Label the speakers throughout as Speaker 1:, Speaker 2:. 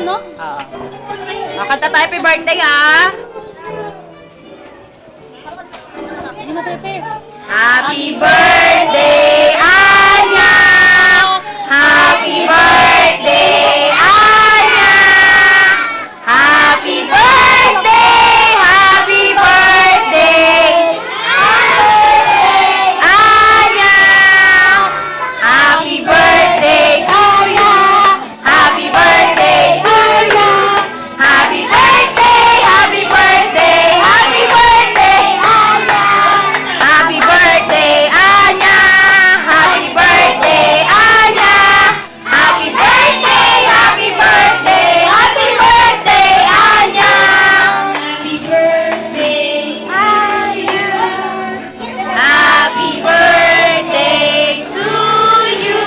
Speaker 1: no?
Speaker 2: Oo. Kanta tayo, happy birthday, ha?
Speaker 1: Hindi na, Pepe.
Speaker 2: Happy birthday, Anya! Happy birthday, Anya! Happy birthday! Happy birthday! Anya! Happy birthday to you! Happy birthday to you! Happy birthday! Happy birthday! Happy birthday, Anya! Happy birthday, Anya! Happy birthday, Anya! Happy birthday! Happy birthday! Happy birthday, Anya! Happy birthday, Anya! Happy birthday to you!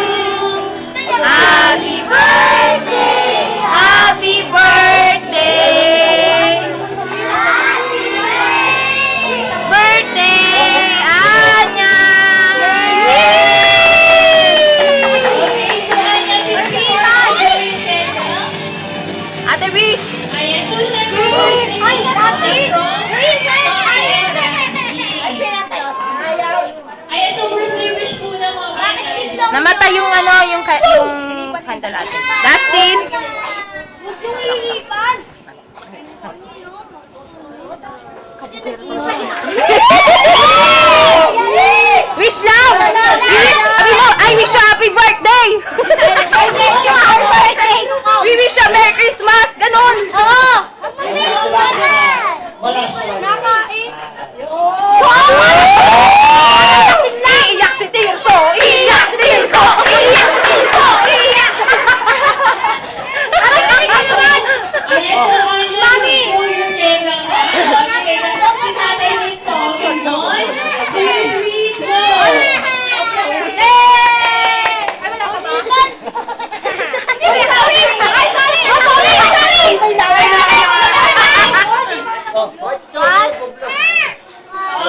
Speaker 2: Happy birthday! Happy birthday! Birthday, Anya! Ate Wish!
Speaker 1: Ay, ate! Ay, ito birthday wish po na mga bata.
Speaker 2: Namatay yung ano, yung candle ate. Dustin! Wish lang! I wish you happy birthday!